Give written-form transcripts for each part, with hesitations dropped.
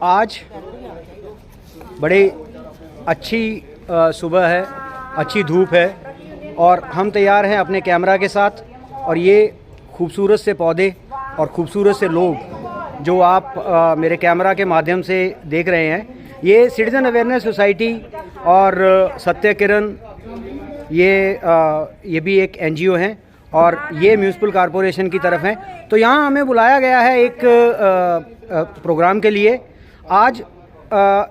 आज बड़ी अच्छी सुबह है, अच्छी धूप है और हम तैयार हैं अपने कैमरा के साथ। और ये खूबसूरत से पौधे और ख़ूबसूरत से लोग जो आप मेरे कैमरा के माध्यम से देख रहे हैं, ये सिटीज़न अवेयरनेस सोसाइटी और सत्य किरण ये भी एक एनजीओ हैं और ये म्यूनिसिपल कॉरपोरेशन की तरफ हैं। तो यहाँ हमें बुलाया गया है एक प्रोग्राम के लिए। आज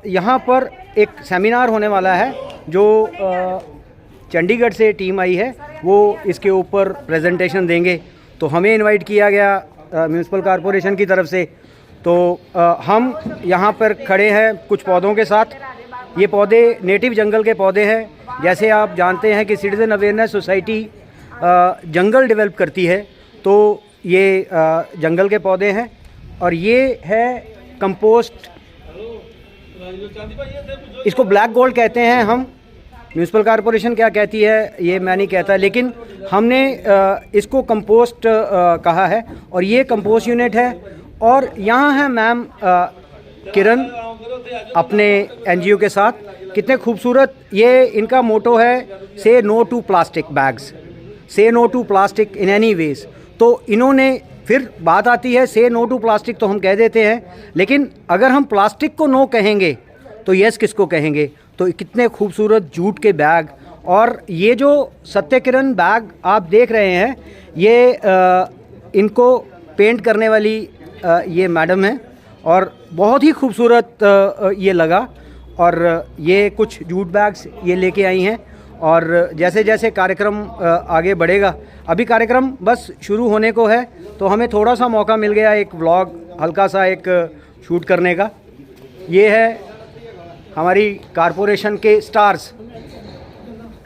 यहाँ पर एक सेमिनार होने वाला है जो चंडीगढ़ से टीम आई है, वो इसके ऊपर प्रेजेंटेशन देंगे। तो हमें इनवाइट किया गया म्यूनिसिपल कॉरपोरेशन की तरफ से। तो हम यहाँ पर खड़े हैं कुछ पौधों के साथ। ये पौधे नेटिव जंगल के पौधे हैं। जैसे आप जानते हैं कि सिटीज़न अवेयरनेस सोसाइटी जंगल डेवलप करती है, तो ये जंगल के पौधे हैं। और ये है कंपोस्ट, इसको ब्लैक गोल्ड कहते हैं हम। म्यूनिसिपल कॉरपोरेशन क्या कहती है ये मैं नहीं कहता, लेकिन हमने इसको कंपोस्ट कहा है। और ये कंपोस्ट यूनिट है। और यहाँ है मैम किरण अपने एनजीओ के साथ। कितने खूबसूरत, ये इनका मोटो है, say no to plastic bags, say no to plastic in any ways. तो इन्होंने फिर बात आती है, से नो टू प्लास्टिक तो हम कह देते हैं, लेकिन अगर हम प्लास्टिक को नो कहेंगे तो यस किसको कहेंगे। तो कितने खूबसूरत जूट के बैग। और ये जो सत्य किरण बैग आप देख रहे हैं, ये इनको पेंट करने वाली ये मैडम है और बहुत ही खूबसूरत ये लगा। और ये कुछ जूट बैग्स ये लेके आई हैं। और जैसे जैसे कार्यक्रम आगे बढ़ेगा, अभी कार्यक्रम बस शुरू होने को है, तो हमें थोड़ा सा मौका मिल गया एक व्लॉग हल्का सा एक शूट करने का। ये है हमारी कॉरपोरेशन के स्टार्स,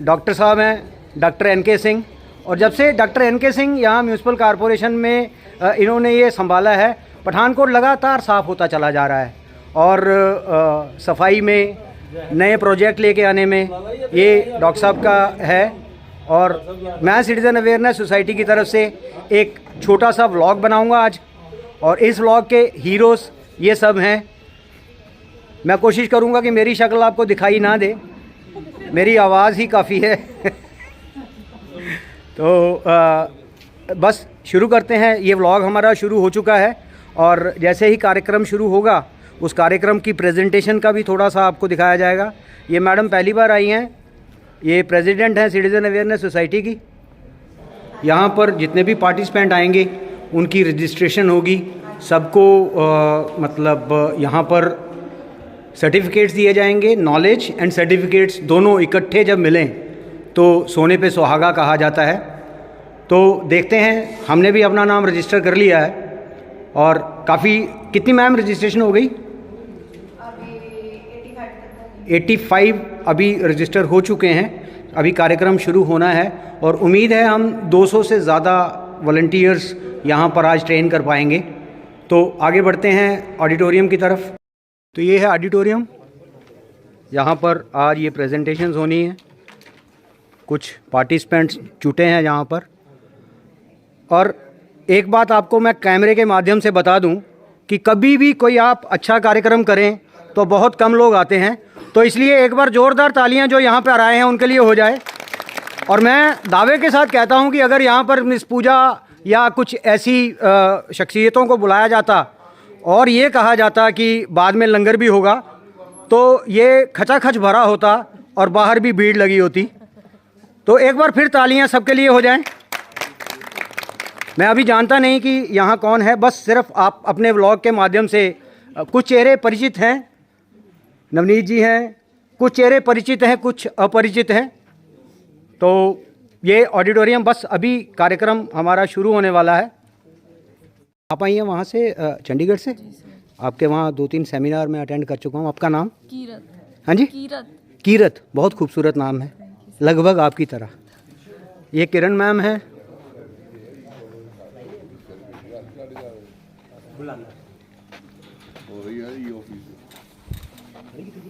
डॉक्टर साहब हैं, डॉक्टर एनके सिंह। और जब से डॉक्टर एनके सिंह यहाँ म्यूनिसिपल कॉरपोरेशन में इन्होंने ये संभाला है, पठानकोट लगातार साफ़ होता चला जा रहा है। और सफाई में, नए प्रोजेक्ट लेके आने में ये डॉक्टर साहब का है। और मैं सिटीज़न अवेयरनेस सोसाइटी की तरफ से एक छोटा सा व्लॉग बनाऊंगा आज। और इस व्लॉग के हीरोज़ ये सब हैं। मैं कोशिश करूंगा कि मेरी शक्ल आपको दिखाई ना दे, मेरी आवाज़ ही काफ़ी है। तो बस शुरू करते हैं। ये व्लॉग हमारा शुरू हो चुका है और जैसे ही कार्यक्रम शुरू होगा, उस कार्यक्रम की प्रेजेंटेशन का भी थोड़ा सा आपको दिखाया जाएगा। ये मैडम पहली बार आई हैं, ये प्रेसिडेंट हैं सिटीज़न अवेयरनेस सोसाइटी की। यहाँ पर जितने भी पार्टिसिपेंट आएंगे उनकी रजिस्ट्रेशन होगी। सबको मतलब यहाँ पर सर्टिफिकेट्स दिए जाएंगे। नॉलेज एंड सर्टिफिकेट्स दोनों इकट्ठे जब मिलें तो सोने पे सुहागा कहा जाता है। तो देखते हैं, हमने भी अपना नाम रजिस्टर कर लिया है। और काफ़ी, कितनी मैम रजिस्ट्रेशन हो गई? 85 अभी रजिस्टर हो चुके हैं। अभी कार्यक्रम शुरू होना है और उम्मीद है हम 200 से ज़्यादा वॉलंटियर्स यहाँ पर आज ट्रेन कर पाएंगे। तो आगे बढ़ते हैं ऑडिटोरियम की तरफ। तो ये है ऑडिटोरियम, यहाँ पर आज ये प्रेजेंटेशंस होनी है। कुछ पार्टिसिपेंट्स जुटे हैं यहाँ पर। और एक बात आपको मैं कैमरे के माध्यम से बता दूं कि कभी भी कोई आप अच्छा कार्यक्रम करें तो बहुत कम लोग आते हैं। तो इसलिए एक बार ज़ोरदार तालियां जो यहाँ पर आए हैं उनके लिए हो जाए। और मैं दावे के साथ कहता हूँ कि अगर यहाँ पर मिस पूजा या कुछ ऐसी शख्सियतों को बुलाया जाता और ये कहा जाता कि बाद में लंगर भी होगा, तो ये खचाखच भरा होता और बाहर भी भीड़ लगी होती। तो एक बार फिर तालियां सबके लिए हो जाएं। मैं अभी जानता नहीं कि यहाँ कौन है, बस सिर्फ आप अपने व्लॉग के माध्यम से कुछ चेहरे परिचित हैं। नवनीत जी हैं, कुछ चेहरे परिचित हैं, कुछ अपरिचित हैं। तो ये ऑडिटोरियम, बस अभी कार्यक्रम हमारा शुरू होने वाला है। आप आई हैं वहाँ से, चंडीगढ़ से? आपके वहाँ 2-3 सेमिनार में अटेंड कर चुका हूँ। आपका नाम? कीरत। हाँ जी, कीरत। बहुत खूबसूरत नाम है, लगभग आपकी तरह। ये किरण मैम है।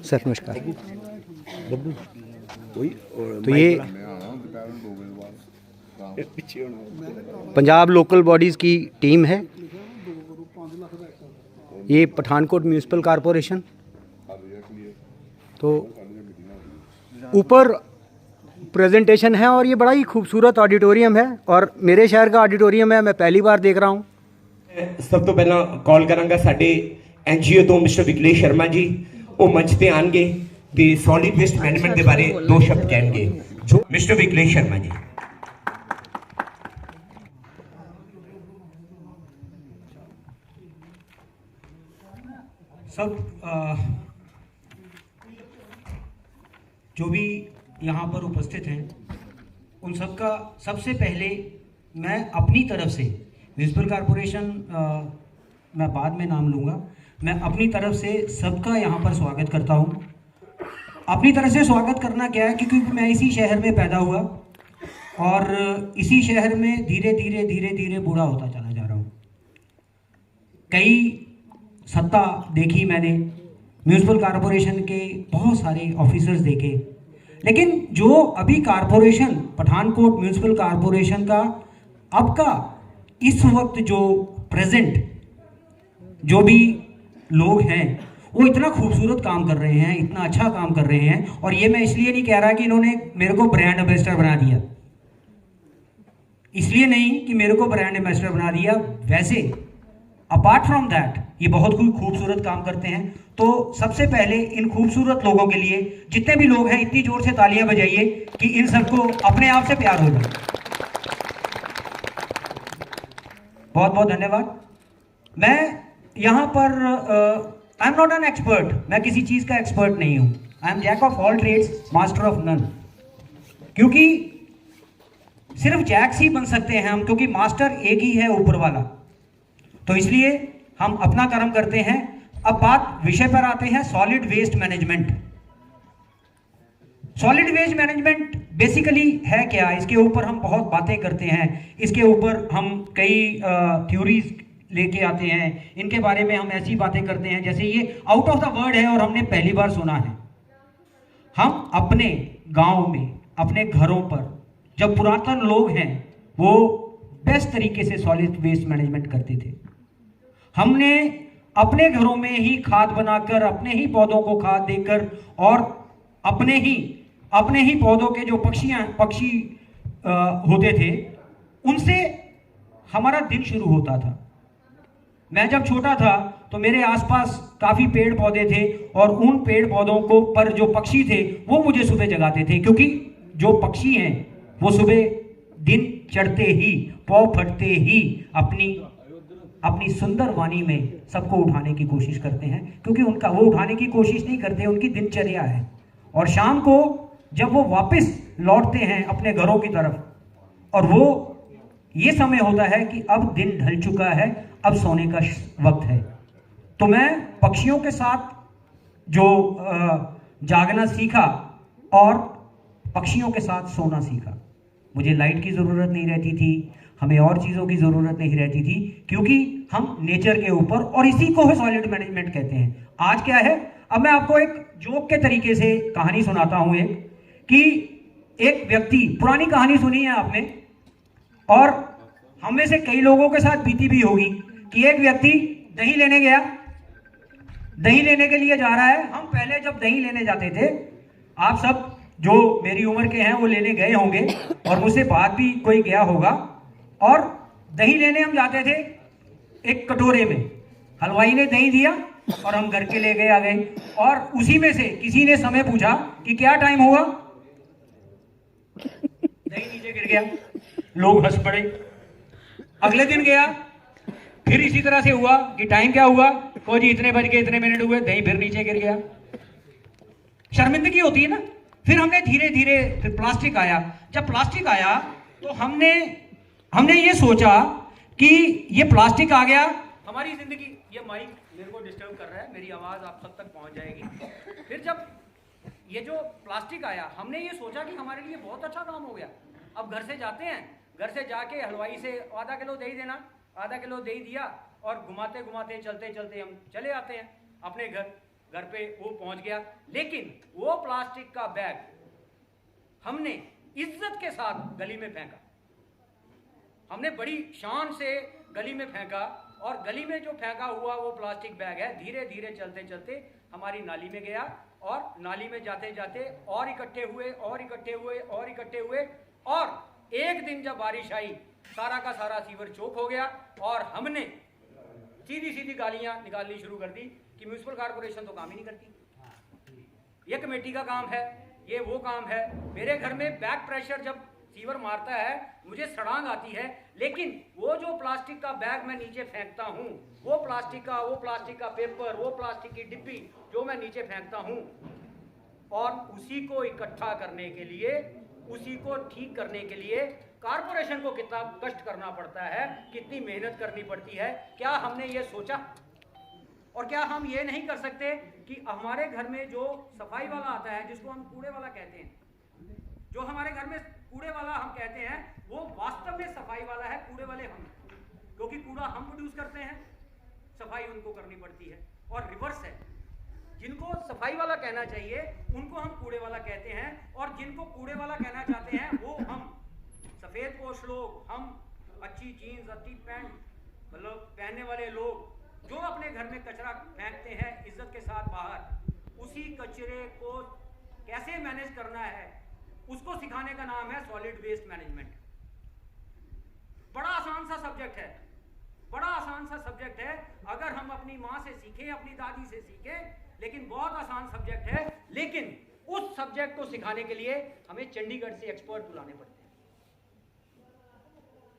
सर नमस्कार। तो ये पंजाब लोकल बॉडीज़ की टीम है। ये पठानकोट म्यूनिसिपल कॉरपोरेशन। तो ऊपर प्रेजेंटेशन है और ये बड़ा ही खूबसूरत ऑडिटोरियम है और मेरे शहर का ऑडिटोरियम है, मैं पहली बार देख रहा हूँ। सब तो पहला कॉल करांगा साडे एनजीओ तो मिस्टर विकलेश शर्मा जी, वो मंच पे आएंगे ते सॉलिड वेस्ट मैनेजमेंट के बारे दो शब्द कहेंगे। जो मिस्टर विकलेश शर्मा जी। सब जो भी यहाँ पर उपस्थित हैं उन सबका सबसे पहले मैं अपनी तरफ से म्यूनिसिपल कॉरपोरेशन मैं बाद में नाम लूँगा, मैं अपनी तरफ से सबका यहाँ पर स्वागत करता हूँ। अपनी तरफ से स्वागत करना क्या है, क्योंकि मैं इसी शहर में पैदा हुआ और इसी शहर में धीरे धीरे बूढ़ा होता चला जा रहा हूँ। कई सत्ता देखी मैंने, म्यूनिसिपल कॉरपोरेशन के बहुत सारे ऑफिसर्स देखे, लेकिन जो अभी कॉरपोरेशन पठानकोट म्यूनिसिपल कॉरपोरेशन का अब का इस वक्त जो प्रेजेंट जो भी लोग हैं वो इतना खूबसूरत काम कर रहे हैं, इतना अच्छा काम कर रहे हैं। और ये मैं इसलिए नहीं कह रहा कि इन्होंने मेरे को ब्रांड एम्बेसडर बना दिया, इसलिए नहीं कि मेरे को ब्रांड एम्बेसडर बना दिया, वैसे अपार्ट फ्रॉम दैट ये बहुत खूबसूरत काम करते हैं। तो सबसे पहले इन खूबसूरत लोगों के लिए जितने भी लोग हैं इतनी जोर से तालियां बजाइए कि इन सबको अपने आप से प्यार हो जाए। बहुत बहुत धन्यवाद। मैं यहाँ पर I am not an expert, मैं किसी चीज का एक्सपर्ट नहीं हूं। I am jack of all trades master of none, क्योंकि सिर्फ जैक्स ही बन सकते हैं हम, क्योंकि मास्टर एक ही है, ऊपर वाला। तो इसलिए हम अपना कर्म करते हैं। अब बात विषय पर आते हैं, solid waste management. Solid waste management basically है क्या, इसके ऊपर हम बहुत बातें करते हैं, इसके ऊपर हम कई थ्योरीज लेके आते हैं, इनके बारे में हम ऐसी बातें करते हैं जैसे ये आउट ऑफ द वर्ड है और हमने पहली बार सुना है। हम अपने गांव में, अपने घरों पर, जब पुरातन लोग हैं वो बेस्ट तरीके से सॉलिड वेस्ट मैनेजमेंट करते थे। हमने अपने घरों में ही खाद बनाकर, अपने ही पौधों को खाद देकर और अपने ही पौधों के जो पक्षी होते थे उनसे हमारा दिन शुरू होता था। मैं जब छोटा था तो मेरे आसपास काफी पेड़ पौधे थे और उन पेड़ पौधों को पर जो पक्षी थे वो मुझे सुबह जगाते थे, क्योंकि जो पक्षी हैं वो सुबह दिन चढ़ते ही, पौ फटते ही अपनी सुंदर वाणी में सबको उठाने की कोशिश करते हैं, क्योंकि उनका वो उठाने की कोशिश नहीं करते, उनकी दिनचर्या है। और शाम को जब वो वापस लौटते हैं अपने घरों की तरफ और वो ये समय होता है कि अब दिन ढल चुका है, अब सोने का वक्त है, तो मैं पक्षियों के साथ जो जागना सीखा और पक्षियों के साथ सोना सीखा। मुझे लाइट की ज़रूरत नहीं रहती थी, हमें और चीज़ों की ज़रूरत नहीं रहती थी, क्योंकि हम नेचर के ऊपर, और इसी को है सॉलिड मैनेजमेंट कहते हैं। आज क्या है, अब मैं आपको एक जोक के तरीके से कहानी सुनाता हूँ कि एक व्यक्ति, पुरानी कहानी सुनी है आपने और हम में से कई लोगों के साथ बीती भी होगी, कि एक व्यक्ति दही लेने गया, दही लेने के लिए जा रहा है। हम पहले जब दही लेने जाते थे, आप सब जो मेरी उम्र के हैं वो लेने गए होंगे और मुझसे बाद भी कोई गया होगा, और दही लेने हम जाते थे एक कटोरे में, हलवाई ने दही दिया और हम घर के ले गए आ गए, और उसी में से किसी ने समय पूछा कि क्या टाइम हुआ, दही नीचे गिर गया, लोग हंस पड़े। अगले दिन गया, फिर इसी तरह से हुआ कि टाइम क्या हुआ, को जी इतने बज गए, इतने मिनट हुए, दही फिर नीचे गिर गया। शर्मिंदगी होती है ना। फिर हमने धीरे धीरे, फिर प्लास्टिक आया। जब प्लास्टिक आया तो हमने ये सोचा कि ये प्लास्टिक आ गया, हमारी जिंदगी, ये माइक मेरे को डिस्टर्ब कर रहा है, मेरी आवाज आप सब तक पहुंच जाएगी। फिर जब ये जो प्लास्टिक आया, हमने ये सोचा कि हमारे लिए बहुत अच्छा काम हो गया। अब घर से जाते हैं, घर से जाके हलवाई से आधा किलो दही देना, आधा किलो दही दिया और घुमाते घुमाते चलते चलते हम चले आते हैं अपने घर पे वो पहुंच गया। लेकिन वो प्लास्टिक का बैग हमने इज्जत के साथ गली में फेंका, हमने बड़ी शान से गली में फेंका और गली में जो फेंका हुआ वो प्लास्टिक बैग है धीरे धीरे चलते चलते हमारी नाली में गया, और नाली में जाते जाते और इकट्ठे हुए और इकट्ठे हुए और इकट्ठे हुए, और एक दिन जब बारिश आई सारा का सारा सीवर चौक हो गया, और हमने सीधी सीधी गालियां निकालनी शुरू कर दी कि म्यूनिसिपल कॉर्पोरेशन तो काम ही नहीं करती, ये कमेटी का काम है, ये वो काम है। मेरे घर में बैक प्रेशर जब सीवर मारता है मुझे सड़ांग आती है, लेकिन वो जो प्लास्टिक का बैग मैं नीचे फेंकता हूँ, वो प्लास्टिक का पेपर, वो प्लास्टिक की डिब्बी जो मैं नीचे फेंकता हूँ, और उसी को इकट्ठा करने के लिए, उसी को ठीक करने के लिए कारपोरेशन को कितना कष्ट करना पड़ता है, कितनी मेहनत करनी पड़ती है, क्या हमने ये सोचा? और क्या हम ये नहीं कर सकते कि हमारे घर में जो सफाई वाला आता है, जिसको हम कूड़े वाला कहते हैं, जो हमारे घर में कूड़े वाला हम कहते हैं, वो वास्तव में सफाई वाला है, कूड़े वाले हम, क्योंकि कूड़ा हम प्रोड्यूस करते हैं, सफाई उनको करनी पड़ती है, और रिवर्स है। जिनको सफाई वाला कहना चाहिए उनको हम कूड़े वाला कहते हैं, और जिनको कूड़े वाला कहना चाहते हैं वो हम सफेद पोश लोग, हम अच्छी जीन्स अच्छी पैंट मतलब पहनने वाले लोग जो अपने घर में कचरा फेंकते हैं इज्जत के साथ बाहर, उसी कचरे को कैसे मैनेज करना है उसको सिखाने का नाम है सॉलिड वेस्ट मैनेजमेंट। बड़ा आसान सा सब्जेक्ट है, बड़ा आसान सा सब्जेक्ट है, अगर हम अपनी माँ से सीखें, अपनी दादी से सीखें, लेकिन बहुत आसान सब्जेक्ट है। लेकिन उस सब्जेक्ट को सिखाने के लिए हमें चंडीगढ़ से एक्सपर्ट बुलाने पड़ते हैं,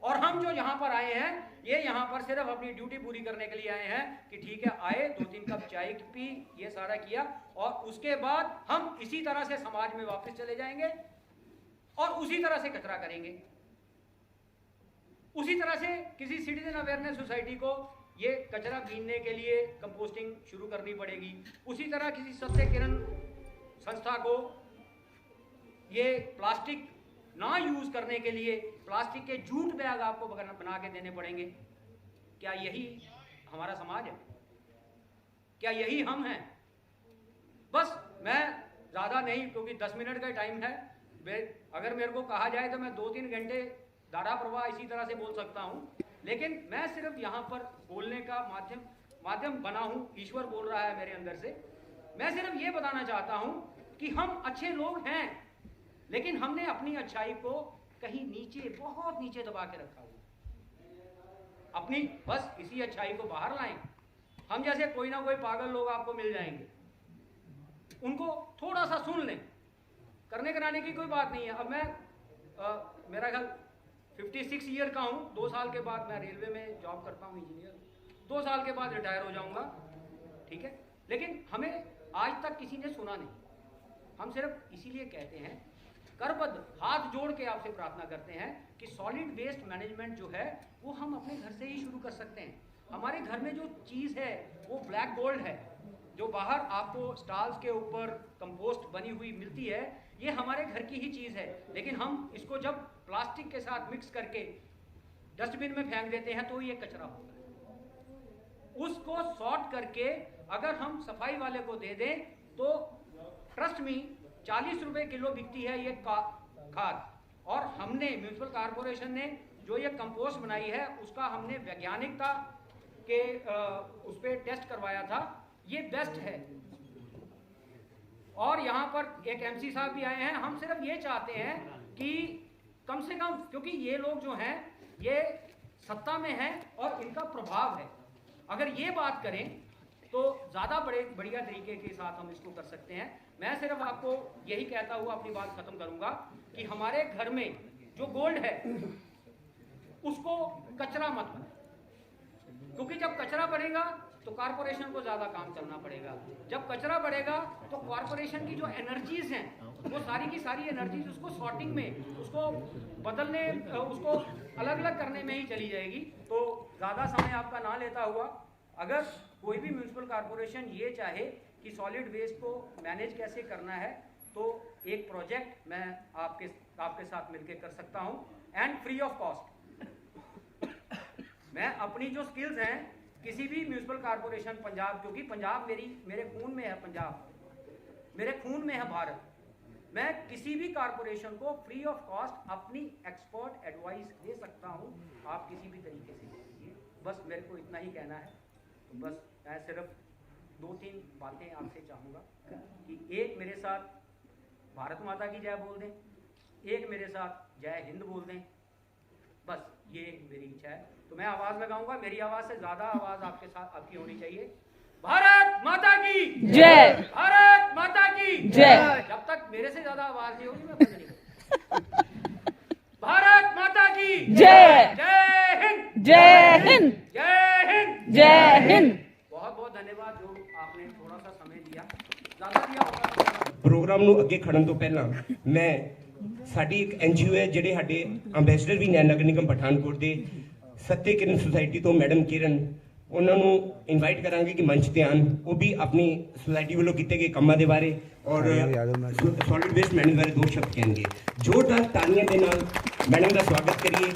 और हम जो यहां पर आए हैं ये यहां पर सिर्फ अपनी ड्यूटी पूरी करने के लिए आए हैं कि ठीक है, आए 2-3 कप चाय पी, ये सारा किया, और उसके बाद हम इसी तरह से समाज में वापस चले जाएंगे और उसी तरह से कचरा करेंगे। उसी तरह से किसी सिटीजन अवेयरनेस सोसाइटी को ये कचरा बीनने के लिए कंपोस्टिंग शुरू करनी पड़ेगी, उसी तरह किसी सत्य किरण संस्था को ये प्लास्टिक ना यूज करने के लिए प्लास्टिक के जूट बैग आपको बना के देने पड़ेंगे। क्या यही हमारा समाज है? क्या यही हम हैं? बस मैं ज़्यादा नहीं, क्योंकि 10 मिनट का टाइम है, अगर मेरे को कहा जाए तो मैं 2-3 घंटे धारा प्रवाह इसी तरह से बोल सकता हूँ, लेकिन मैं सिर्फ यहाँ पर बोलने का माध्यम बना हूँ। ईश्वर बोल रहा है मेरे अंदर से। मैं सिर्फ ये बताना चाहता हूँ कि हम अच्छे लोग हैं, लेकिन हमने अपनी अच्छाई को कहीं नीचे, बहुत नीचे दबा के रखा हुआ। अपनी बस इसी अच्छाई को बाहर लाएं। हम जैसे कोई ना कोई पागल लोग आपको मिल जाएंगे, उनको थोड़ा सा सुन लें, करने कराने की कोई बात नहीं है। अब मैं मेरा ख्याल 56 ईयर का हूँ, 2 साल के बाद मैं रेलवे में जॉब करता हूँ, इंजीनियर, 2 साल के बाद रिटायर हो जाऊँगा, ठीक है। लेकिन हमें आज तक किसी ने सुना नहीं। हम सिर्फ इसीलिए कहते हैं, करबद्ध हाथ जोड़ के आपसे प्रार्थना करते हैं कि सॉलिड वेस्ट मैनेजमेंट जो है वो हम अपने घर से ही शुरू कर सकते हैं। हमारे घर में जो चीज़ है वो ब्लैक गोल्ड है, जो बाहर आपको स्टॉल्स के ऊपर कंपोस्ट बनी हुई मिलती है, ये हमारे घर की ही चीज़ है, लेकिन हम इसको जब प्लास्टिक के साथ मिक्स करके डस्टबिन में फेंक देते हैं तो ये कचरा होता है। उसको सॉर्ट करके अगर हम सफाई वाले को दे दें तो ट्रस्ट में 40 रुपए किलो बिकती है ये खाद, और हमने म्यूनिसिपल कॉर्पोरेशन ने जो ये कंपोस्ट बनाई है उसका हमने वैज्ञानिकता के उस पर टेस्ट करवाया था, ये बेस्ट है। और यहाँ पर एक एमसी साहब भी आए हैं। हम सिर्फ ये चाहते हैं कि कम से कम, क्योंकि ये लोग जो हैं ये सत्ता में हैं और इनका प्रभाव है, अगर ये बात करें तो ज़्यादा बढ़िया तरीके के साथ हम इसको कर सकते हैं। मैं सिर्फ आपको यही कहता हुआ अपनी बात खत्म करूंगा कि हमारे घर में जो गोल्ड है उसको कचरा मत बनाए, क्योंकि जब कचरा बढ़ेगा तो कॉर्पोरेशन को ज़्यादा काम करना पड़ेगा। जब कचरा बढ़ेगा तो कॉर्पोरेशन की जो एनर्जीज हैं वो सारी की सारी एनर्जीज उसको सॉर्टिंग में, उसको बदलने, उसको अलग अलग करने में ही चली जाएगी। तो ज़्यादा समय आपका ना लेता हुआ, अगर कोई भी म्यूनिसिपल कॉर्पोरेशन ये चाहे कि सॉलिड वेस्ट को मैनेज कैसे करना है, तो एक प्रोजेक्ट मैं आपके साथ मिलकर कर सकता हूँ, एंड फ्री ऑफ कॉस्ट। मैं अपनी जो स्किल्स हैं किसी भी म्यूनिसिपल कॉर्पोरेशन पंजाब, क्योंकि पंजाब मेरे खून में है, पंजाब मेरे खून में है, भारत, मैं किसी भी कॉर्पोरेशन को फ्री ऑफ कॉस्ट अपनी एक्सपर्ट एडवाइस दे सकता हूँ। आप किसी भी तरीके से बस मेरे को इतना ही कहना है। तो बस मैं सिर्फ 2-3 बातें आपसे चाहूँगा कि एक मेरे साथ भारत माता की जय बोल दें, एक मेरे साथ जय हिंद बोल दें, बस ये मेरी इच्छा है। तो मैं आवाज़ में गाऊंगा, मेरी आवाज़ से ज़्यादा आवाज़ आपके साथ आपकी होनी चाहिए। भारत माता की जय, भारत माता की जय। जब तक मेरे से ज़्यादा आवाज़ नहीं होगी मैं बंद नहीं करूंगा। भारत माता की जय, जय हिंद, जय हिंद, जय हिंद, जय हिंद। बहुत बहुत धन्यवाद जो आपने थोड़ा सा समय दिया, ज़्यादा दिया होगा। ਪ੍ਰੋਗਰਾਮ ਨੂੰ ਅੱਗੇ ਖੜਨ ਤੋਂ ਪਹਿਲਾਂ ਮੈਂ ਸਾਡੀ ਇੱਕ ਐਨਜੀਓ ਹੈ ਜਿਹੜੇ ਸਾਡੇ ਅੰਬੈਸਡਰ ਵੀ ਨੇ ਨਗਰ ਨਿਗਮ ਪਠਾਨਕੋਟ ਦੇ ਸੱਤੇ ਕਿਰਨ ਸੁਸਾਇਟੀ ਤੋਂ ਮੈਡਮ ਕਿਰਨ, ਉਹਨਾਂ ਨੂੰ ਇਨਵਾਈਟ ਕਰਾਂਗੇ ਕਿ ਮੰਚ ਤੇ ਆਉਣ। ਉਹ ਵੀ ਆਪਣੀ ਸੁਸਾਇਟੀ ਵੱਲੋਂ ਕੀਤੇ ਗਏ ਕੰਮਾਂ ਦੇ ਬਾਰੇ ਔਰ ਸੋਲਿਡ ਵੇਸਟ ਮੈਨੇਜਮੈਂਟ ਬਾਰੇ 2 ਸ਼ਬਦ ਕਹਿਣਗੇ। ਜ਼ੋਰਦਾਰ ਤਾਲੀਆਂ ਦੇ ਨਾਲ ਮੈਡਮ ਦਾ ਸਵਾਗਤ ਕਰੀਏ।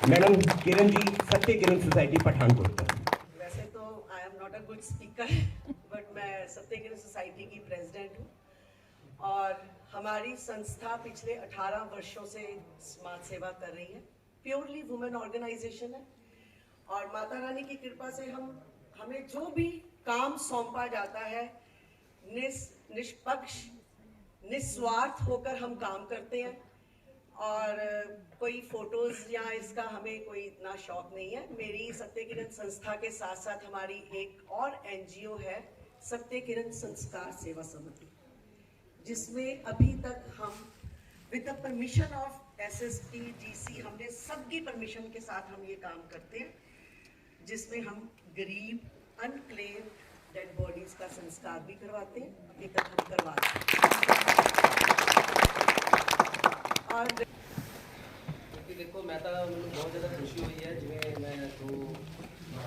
ਮੈਡਮ ਕਿਰਨ ਜੀ, ਸੱਤੇ ਕਿਰਨ ਸੁਸਾਇਟੀ ਪਠਾਨਕੋਟ ਤੋਂ। वैसे तो आई am not a good speaker but मैं सत्य किरण सोसाइटी की प्रेसिडेंट हूँ और हमारी संस्था पिछले 18 वर्षों से समाज सेवा कर रही है। प्योरली वुमेन ऑर्गेनाइजेशन है और माता रानी की कृपा से हमें जो भी काम सौंपा जाता है निष्पक्ष निस्वार्थ होकर हम काम करते हैं और कोई फोटोज या इसका हमें कोई इतना शौक नहीं है। मेरी सत्य किरण संस्था के साथ साथ हमारी एक और एनजीओ है सत्य किरण संस्कार सेवा समिति, जिसमें अभी तक हम with the permission of SSP DC हमने सबकी परमिशन के साथ हम ये काम करते हैं, जिसमें हम गरीब अनक्लेम डेड बॉडीज का संस्कार भी करवाते हैं, अभी तक हम करवाते हैं। और क्योंकि देखो मैं तो मैंने बहुत ज़्यादा खुशी हुई है जिमें मैं 2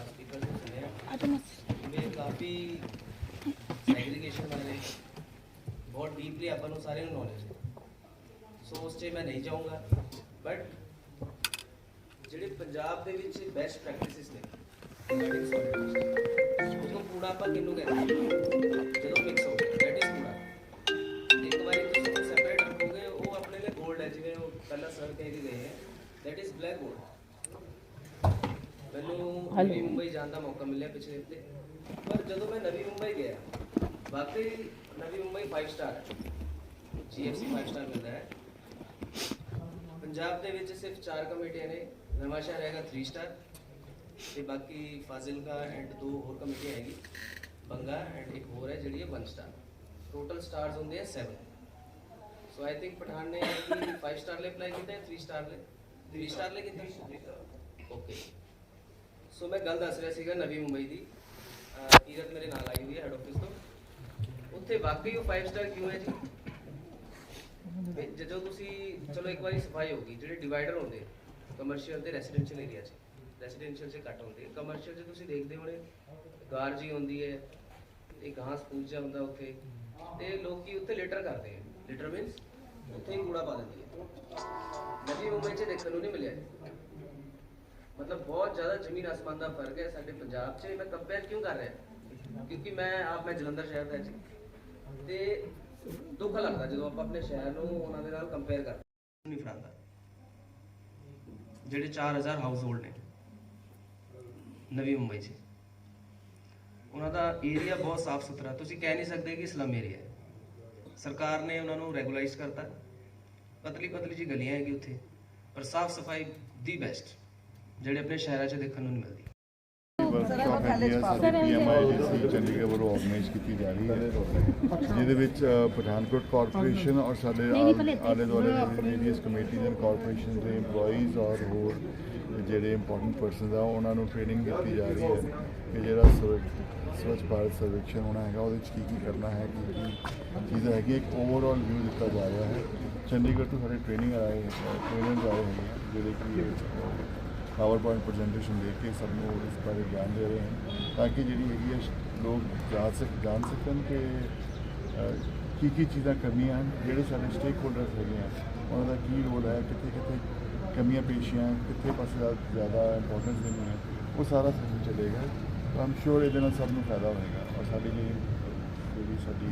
स्पीकर से सुने में काफ़ी सैग्रीगेशन बारे बहुत डीपली अपन सारे नॉलेज है। सो उस मैं नहीं जाऊँगा बट ਜਿਹੜੇ ਪੰਜਾਬ ਦੇ ਵਿੱਚ ਬੈਸਟ ਪ੍ਰੈਕਟਿਸਿਸ ਨੇ उसको कूड़ा ਆਪਾਂ ਕਿਹਨੂੰ ਕਹਿੰਦੇ ਜਦੋਂ ਮਿਕਸ ਹੋ ਗਿਆ ਦੈਟ ਇਜ਼ ਕੂੜਾ। ਇੱਕ ਵਾਰੀ ਤੁਸੀਂ ਉਹਨੂੰ ਸੈਪਰੇਟ ਰੱਖੋਗੇ ਉਹ ਆਪਣੇ ਲਈ ਗੋਲਡ ਹੈ, ਜਿਵੇਂ ਉਹ ਪਹਿਲਾਂ ਸਰ ਕਹਿ ਕੇ ਗਏ ਹੈ ਦੈਟ ਇਜ਼ ਬਲੈਕ ਗੋਲਡ। ਮੈਨੂੰ ਨਵੀਂ ਮੁੰਬਈ ਜਾਣ ਦਾ ਮੌਕਾ ਮਿਲਿਆ ਪਿਛਲੇ ਹਫ਼ਤੇ, ਪਰ ਜਦੋਂ ਮੈਂ ਨਵੀਂ ਮੁੰਬਈ ਗਿਆ ਵਾਕਈ ਨਵੀਂ ਮੁੰਬਈ 5 ਸਟਾਰ ਹੈ, GFC 5 ਸਟਾਰ ਮਿਲਦਾ ਹੈ। ਪੰਜਾਬ ਦੇ ਵਿੱਚ ਸਿਰਫ 4 ਕਮੇਟੀਆਂ ਨੇ, ਨਵਾਂ ਸ਼ਹਿਰ ਹੈਗਾ 3 ਸਟਾਰ ਤੇ ਬਾਕੀ ਫਾਜ਼ਿਲਕਾ ਐਂਡ 2 ਹੋਰ ਕਮੇਟੀਆਂ ਹੈਗੀ, ਬੰਗਾ ਐਂਡ ਇੱਕ ਹੋਰ ਹੈ ਜਿਹੜੀ ਹੈ 1 ਸਟਾਰ। ਟੋਟਲ ਸਟਾਰਸ ਹੁੰਦੇ ਆ 7। ਸੋ ਆਈ ਥਿੰਕ ਪਠਾਨ ਨੇ 5 ਸਟਾਰ ਲਈ ਅਪਲਾਈ ਕੀਤਾ ਹੈ, 3 ਸਟਾਰ ਲਈ ਕੀਤਾ ਓਕੇ। ਸੋ ਮੈਂ ਗੱਲ ਦੱਸ ਰਿਹਾ ਸੀਗਾ ਨਵੀਂ ਮੁੰਬਈ ਦੀ, ਕੀਰਤ ਮੇਰੇ ਨਾਲ ਆਈ ਹੋਈ ਹੈ ਹੈਡ ਆਫਿਸ ਤੋਂ। ਉੱਥੇ ਵਾਕਈ ਉਹ 5 ਸਟਾਰ ਕਿਉਂ ਹੈ ਜੀ? ਜਦੋਂ ਤੁਸੀਂ ਚਲੋ ਇੱਕ ਵਾਰੀ ਸਫਾਈ ਹੋ ਗਈ, ਜਿਹੜੇ ਡਿਵਾਈਡਰ ਹੁੰਦੇ ਕਮਰਸ਼ੀਅਲ ਤੇ ਰੈਸੀਡੈਂਸ਼ੀਅਲ ਏਰੀਆ 'ਚ, ਰੈਸੀਡੈਂਸ਼ੀਅਲ 'ਚ ਘੱਟ ਹੁੰਦੇ, ਕਮਰਸ਼ੀਅਲ 'ਚ ਤੁਸੀਂ ਦੇਖਦੇ ਹੋਣੇ ਗਾਰ ਜੀ ਹੁੰਦੀ ਹੈ, ਇਹ ਘਾਸ ਪੂਜਾ ਹੁੰਦਾ ਉੱਥੇ, ਤੇ ਲੋਕੀ ਉੱਥੇ ਲਿਟਰ ਕਰਦੇ ਆ। ਲਿਟਰ ਮੀਨਸ ਉੱਥੇ ਹੀ ਕੂੜਾ ਪਾ ਦਿੰਦੀ ਹੈ। ਨਵੀਂ ਮੁੰਬਈ 'ਚ ਦੇਖਣ ਨੂੰ ਨਹੀਂ ਮਿਲਿਆ, ਮਤਲਬ ਬਹੁਤ ਜ਼ਿਆਦਾ ਜ਼ਮੀਨ ਆਸਮਾਨ ਦਾ ਫਰਕ ਹੈ ਸਾਡੇ ਪੰਜਾਬ 'ਚ। ਮੈਂ ਕੰਪੇਅਰ ਕਿਉਂ ਕਰ ਰਿਹਾ ਕਿਉਂਕਿ ਮੈਂ ਜਲੰਧਰ ਸ਼ਹਿਰ ਦਾ ਜੀ, ਤੇ ਦੁੱਖ ਲੱਗਦਾ ਜਦੋਂ ਆਪਾਂ ਆਪਣੇ ਸ਼ਹਿਰ ਨੂੰ ਉਹਨਾਂ ਦੇ ਨਾਲ ਕੰਪੇਅਰ ਕਰਦੇ ਨਹੀਂ ਫੜਾਉਂਦਾ। ਜਿਹੜੇ 4000 ਹਾਊਸ ਹੋਲਡ ਨੇ ਨਵੀਂ ਮੁੰਬਈ 'ਚ, ਉਹਨਾਂ ਦਾ ਏਰੀਆ ਬਹੁਤ ਸਾਫ਼ ਸੁਥਰਾ, ਤੁਸੀਂ ਕਹਿ ਨਹੀਂ ਸਕਦੇ ਕਿ ਸਲਮ ਏਰੀਆ ਹੈ। ਸਰਕਾਰ ਨੇ ਉਹਨਾਂ ਨੂੰ ਰੈਗੂਲਾਈਜ਼ ਕਰਤਾ, ਪਤਲੀ ਜੀ ਗਲੀਆਂ ਹੈਗੀ ਉੱਥੇ, ਪਰ ਸਾਫ਼ ਸਫਾਈ ਦੀ ਬੈਸਟ ਜਿਹੜੇ ਆਪਣੇ ਸ਼ਹਿਰਾਂ 'ਚ ਦੇਖਣ ਨੂੰ ਨਹੀਂ ਮਿਲਦੀ। ਵਰਕਸ਼ਾਪ ਹੈਗੀ ਹੈ ਸਾਡੀ PMI ਚੰਡੀਗੜ੍ਹ ਵੱਲੋਂ ਆਰਗੇਨਾਈਜ਼ ਕੀਤੀ ਜਾ ਰਹੀ ਹੈ, ਜਿਹਦੇ ਵਿੱਚ ਪਠਾਨਕੋਟ ਕਾਰਪੋਰੇਸ਼ਨ ਔਰ ਸਾਡੇ ਆਲੇ ਦੁਆਲੇ ਦੇ ਵੇਰੀਅਸ ਕਮੇਟੀਜ਼ ਐਂਡ ਕਾਰਪੋਰੇਸ਼ਨ ਦੇ EMPLOYEES ਔਰ ਹੋਰ ਜਿਹੜੇ ਇੰਪੋਰਟੈਂਟ ਪਰਸਨਸ ਆ ਉਹਨਾਂ ਨੂੰ ਟ੍ਰੇਨਿੰਗ ਦਿੱਤੀ ਜਾ ਰਹੀ ਹੈ ਕਿ ਜਿਹੜਾ ਸਵੱਛ ਭਾਰਤ ਸਰਵੇਖਣ ਹੋਣਾ ਹੈਗਾ ਉਹਦੇ 'ਚ ਕੀ ਕਰਨਾ ਹੈ, ਕੀ ਚੀਜ਼ਾਂ ਹੈਗੀਆਂ, ਇੱਕ ਓਵਰਆਲ ਵਿਊ ਦਿੱਤਾ ਜਾ ਰਿਹਾ ਹੈ। ਚੰਡੀਗੜ੍ਹ ਤੋਂ ਸਾਡੇ ਟ੍ਰੇਨਿੰਗ ਆਏ ਟ੍ਰੇਨਰਸ ਆਏ ਹੈਗੇ ਆ ਜਿਹੜੇ ਕਿ ਪਾਵਰ ਪੁਆਇੰਟ ਪ੍ਰੈਜੈਂਟੇਸ਼ਨ ਦੇ ਕੇ ਸਭ ਨੂੰ ਇਸ ਬਾਰੇ ਗਿਆਨ ਦੇ ਰਹੇ ਹਨ ਤਾਂ ਕਿ ਜਿਹੜੀ ਹੈਗੀ ਹੈ ਲੋਕ ਜਾਣ ਸਕਣ ਕਿ ਕੀ ਚੀਜ਼ਾਂ ਕਰਨੀਆਂ ਹਨ, ਜਿਹੜੇ ਸਾਡੇ ਸਟੇਕ ਹੋਲਡਰਸ ਹੈਗੇ ਆ ਉਹਨਾਂ ਦਾ ਕੀ ਰੋਲ ਹੈ, ਕਿੱਥੇ ਕਮੀਆਂ ਪੇਸ਼ੀਆਂ, ਕਿੱਥੇ ਪਾਸੇ ਜ਼ਿਆਦਾ ਇੰਪੋਰਟੈਂਸ ਦੇਣੀ ਹੈ, ਉਹ ਸਾਰਾ ਸਿਸਟਮ ਚੱਲੇਗਾ। ਆਮ ਸ਼ੋਰ ਇਹਦੇ ਨਾਲ ਸਭ ਨੂੰ ਫਾਇਦਾ ਹੋਏਗਾ ਔਰ ਸਾਡੀ ਜਿਹੜੀ ਸਾਡੀ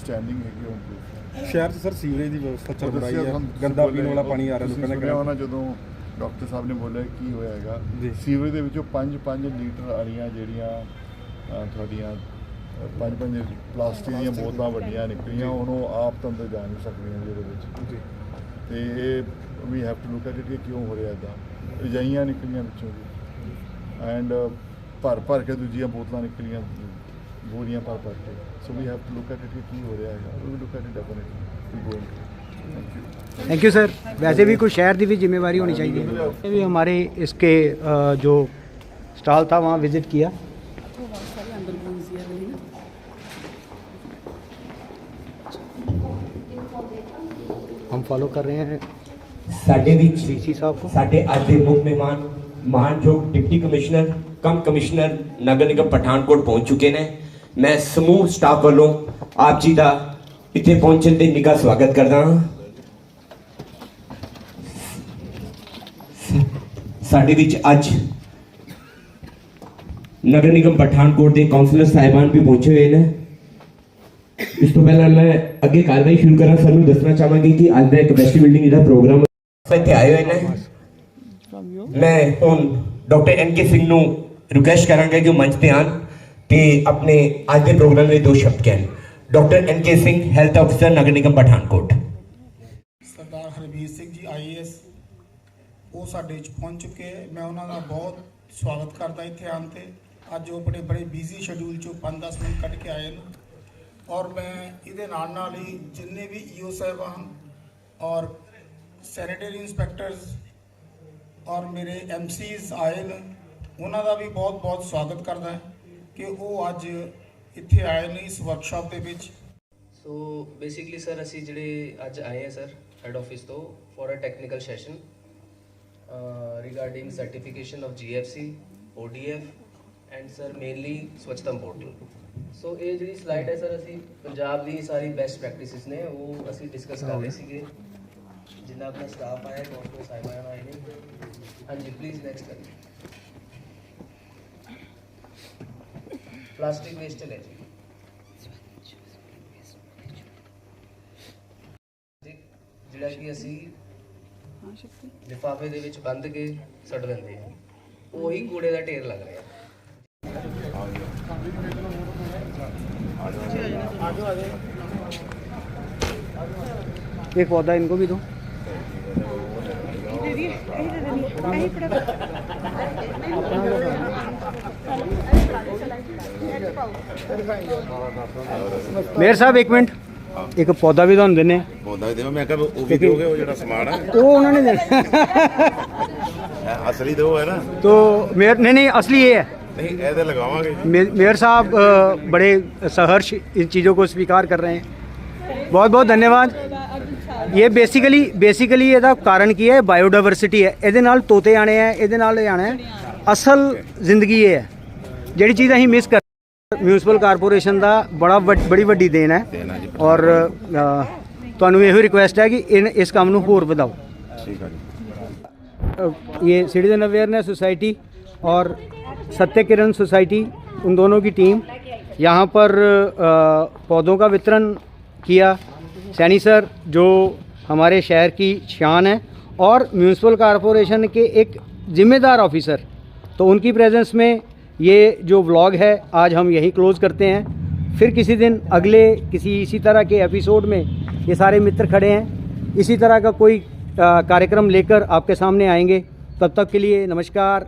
ਸਟੈਂਡਿੰਗ ਹੈਗੀ ਉਹ ਇੰਪਰੂਵ। ਸ਼ਹਿਰ 'ਚ ਸਰ ਸੀਵਰੇਜ ਦੀ ਵਿਵਸਥਾ ਚੱਲ ਰਹੀ ਹੈ, ਗੰਦਾ ਪੀਣ ਵਾਲਾ ਪਾਣੀ ਆ ਰਿਹਾ ਲੋਕਾਂ ਦਾ। ਉਹਨਾਂ ਜਦੋਂ ਡਾਕਟਰ ਸਾਹਿਬ ਨੇ ਬੋਲਿਆ ਕੀ ਹੋਇਆ ਹੈਗਾ ਸੀਵਰੇਜ ਦੇ ਵਿੱਚੋਂ 5 ਲੀਟਰ ਵਾਲੀਆਂ ਜਿਹੜੀਆਂ ਤੁਹਾਡੀਆਂ 5 ਪਲਾਸਟਿਕ ਦੀਆਂ ਬੋਤਲਾਂ ਵੱਡੀਆਂ ਨਿਕਲੀਆਂ, ਉਹਨੂੰ ਆਪ ਤਾਂ ਅੰਦਰ ਜਾ ਨਹੀਂ ਸਕਦੀਆਂ ਜਿਹਦੇ ਵਿੱਚ। ਤੇ ਇਹ we have to look at it ਕਿ ਕਿਉਂ ਹੋ ਰਿਹਾ ਇੱਦਾਂ। ਰਜਾਈਆਂ ਨਿਕਲੀਆਂ ਵਿੱਚੋਂ ਵੀ ਐਂਡ ਭਰ ਕੇ ਦੂਜੀਆਂ ਬੋਤਲਾਂ ਨਿਕਲੀਆਂ, ਬੋਰੀਆਂ ਭਰ ਕੇ। So we have to look at it ਕਿ ਕੀ ਹੋ ਰਿਹਾ ਹੈਗਾ। We look at it definitely going. Thank you sir. वैसे भी कुछ शहर की भी जिम्मेवारी होनी चाहिए। ये भी हमारे इसके जो स्टॉल था वहाँ विज़िट किया। हम फॉलो कर रहे हैं ਸਾਡੇ ਵਿੱਚ डीसी साहब को। ਸਾਡੇ ਅੱਜ ਦੇ ਮੁੱਖ ਮਹਿਮਾਨ ਮਾਨਯੋਗ ਡਿਪਟੀ ਕਮਿਸ਼ਨਰ ਕਮ ਕਮਿਸ਼ਨਰ ਨਗਰ ਨਿਗਮ ਪਠਾਨਕੋਟ ਪਹੁੰਚ ਚੁੱਕੇ ਨੇ। ਮੈਂ ਸਮੂਹ ਸਟਾਫ ਵੱਲੋਂ ਆਪ ਜੀ ਦਾ ਇੱਥੇ ਪਹੁੰਚਣ ਤੇ ਨਿੱਘਾ ਸਵਾਗਤ ਕਰਦਾ ਹਾਂ। ਸਾਡੇ ਵਿੱਚ ਅੱਜ ਨਗਰ ਨਿਗਮ ਪਠਾਨਕੋਟ ਦੇ ਕਾਉਂਸਲਰ ਸਾਹਿਬਾਨ ਵੀ ਪਹੁੰਚੇ ਹੋਏ ਨੇ। ਇਸ ਤੋਂ ਪਹਿਲਾਂ ਮੈਂ ਅੱਗੇ ਕਾਰਵਾਈ ਸ਼ੁਰੂ ਕਰਾਂ ਸਾਨੂੰ ਦੱਸਣਾ ਚਾਹਾਂਗੀ ਕਿ ਅੱਜ ਦਾ ਕੈਪੈਸਿਟੀ ਬਿਲਡਿੰਗ ਦਾ ਪ੍ਰੋਗਰਾਮ ਇੱਥੇ ਆਏ ਹੋਏ ਨੇ। ਮੈਂ ਹੁਣ ਡਾਕਟਰ ਐਨ.ਕੇ. ਸਿੰਘ ਨੂੰ ਰਿਕੁਐਸਟ ਕਰਾਂਗਾ ਕਿ ਉਹ ਮੰਚ ਤੇ ਆਣ ਤੇ ਆਪਣੇ ਅੱਜ ਦੇ ਪ੍ਰੋਗਰਾਮ ਦੇ 2 ਸ਼ਬਦ ਕਹਿਣ। ਡਾਕਟਰ ਐਨ.ਕੇ. ਸਿੰਘ, ਹੈਲਥ ਅਫਸਰ ਨਗਰ ਨਿਗਮ ਪਠਾਨਕੋਟ। ਸਰਦਾਰ ਹਰਬੀਰ ਸਿੰਘ ਜੀ IAS ਉਹ ਸਾਡੇ ਵਿੱਚ ਪਹੁੰਚ ਚੁੱਕੇ ਹੈ। ਮੈਂ ਉਹਨਾਂ ਦਾ ਬਹੁਤ ਸਵਾਗਤ ਕਰਦਾ ਇੱਥੇ ਆਉਣ ਤੇ। ਅੱਜ ਉਹ ਬੜੇ ਬਿਜ਼ੀ ਸ਼ਡਿਊਲ ਚੋਂ 5-10 ਮਿੰਟ ਕੱਢ ਕੇ ਆਏ ਨੇ ਔਰ ਮੈਂ ਇਹਦੇ ਨਾਲ ਹੀ ਜਿੰਨੇ ਵੀ EO ਸਾਹਿਬਾਨ ਔਰ ਸੈਨੀਟਰੀ ਇੰਸਪੈਕਟਰਸ ਔਰ ਮੇਰੇ MCs ਆਏ ਨੇ ਉਹਨਾਂ ਦਾ ਵੀ ਬਹੁਤ ਸਵਾਗਤ ਕਰਦਾ ਹੈ ਕਿ ਉਹ ਅੱਜ ਇੱਥੇ ਆਏ ਨੇ ਇਸ ਵਰਕਸ਼ਾਪ ਦੇ ਵਿੱਚ। ਸੋ ਬੇਸਿਕਲੀ ਸਰ ਅਸੀਂ ਜਿਹੜੇ ਅੱਜ ਆਏ ਹਾਂ ਸਰ ਹੈਡ ਆਫਿਸ ਤੋਂ for a technical session regarding certification of GFC, ODF and sir mainly Swachhtam portal। so ਇਹ ਜਿਹੜੀ ਸਲਾਈਡ ਹੈ ਸਰ ਅਸੀਂ ਪੰਜਾਬ ਦੀ ਸਾਰੀ ਬੈਸਟ ਪ੍ਰੈਕਟਿਸਿਸ ਨੇ ਉਹ ਅਸੀਂ ਡਿਸਕਸ ਕਰ ਰਹੇ ਸੀਗੇ ਜਿੰਨਾ ਆਪਣਾ ਸਟਾਫ ਆਇਆ ਕਾਉਂਸਲਰ ਸਾਹਿਬਾਨ ਆਏ ਨੇ। ਹਾਂਜੀ ਪਲੀਜ਼ ਨੈਕਸਟ ਕਰੀਏ। ਪਲਾਸਟਿਕ ਵੇਸਟ ਹੈ ਜੀ ਜਿਹੜਾ ਕਿ ਅਸੀਂ ਲਿਫਾਫੇ ਦੇ ਵਿੱਚ ਬੰਦ ਕੇ ਸੁੱਟ ਦਿੰਦੇ ਆ, ਉਹੀ ਕੂੜੇ ਦਾ ਢੇਰ ਲੱਗ ਰਿਹਾ। एक पौधा इनको भी दो। मेयर साहब एक मिनट, एक पौधा भी ਤੁਹਾਨੂੰ ਦਿੰਨੇ। ਪੌਦਾ ਵੀ ਦੇਵਾਂ ਮੈਂ ਕਿਹਾ ਉਹ ਵੀ ਦਿਓਗੇ ਉਹ ਜਿਹੜਾ ਸਮਾਨ ਹੈ ਉਹ ਉਹਨਾਂ ਨੇ ਦੇਣਾ। ਅਸਲੀ ਦੋ ਹੈ ਨਾ तो मेयर नहीं असली ये है। ਨਹੀਂ ਇਹਦੇ ਲਗਾਵਾਂਗੇ मेयर साहब बड़े सहर्ष इन चीज़ों को स्वीकार कर रहे हैं। बहुत धन्यवाद। ये बेसिकली ਇਹਦਾ ਕਾਰਨ ਕੀ ਹੈ? ਬਾਇਓਡਾਇਵਰਸਿਟੀ ਹੈ। ਇਹਦੇ ਨਾਲ ਤੋਤੇ ਆਣੇ ਹੈ, ਇਹਦੇ ਨਾਲ ਇਹ ਆਣਾ ਹੈ। ਅਸਲ ਜ਼ਿੰਦਗੀ ਇਹ ਹੈ ਜਿਹੜੀ ਚੀਜ਼ ਅਸੀਂ ਮਿਸ ਕਰ। ਮਿਊਨਿਸਪਲ ਕਾਰਪੋਰੇਸ਼ਨ ਦਾ ਬੜੀ ਵੱਡੀ ਦੇਣ ਹੈ ਔਰ ਤੁਹਾਨੂੰ ਇਹੋ ਰਿਕੁਐਸਟ ਹੈ ਕਿ ਇਸ ਕੰਮ ਨੂੰ ਹੋਰ ਵਧਾਓ। ਠੀਕ ਹੈ ਜੀ। ये सिटीजन अवेयरनेस सोसाइटी और सत्य किरण सोसाइटी उन दोनों की टीम यहाँ पर पौधों का वितरण किया। सैनी सर जो हमारे शहर की शान है और म्यूनिसिपल कॉरपोरेशन के एक ज़िम्मेदार ऑफिसर, तो उनकी प्रेजेंस में ये जो व्लॉग है आज हम यहीं क्लोज़ करते हैं। फिर किसी दिन अगले किसी इसी तरह के एपिसोड में ये सारे मित्र खड़े हैं, इसी तरह का कोई कार्यक्रम लेकर आपके सामने आएंगे। तब तक के लिए नमस्कार।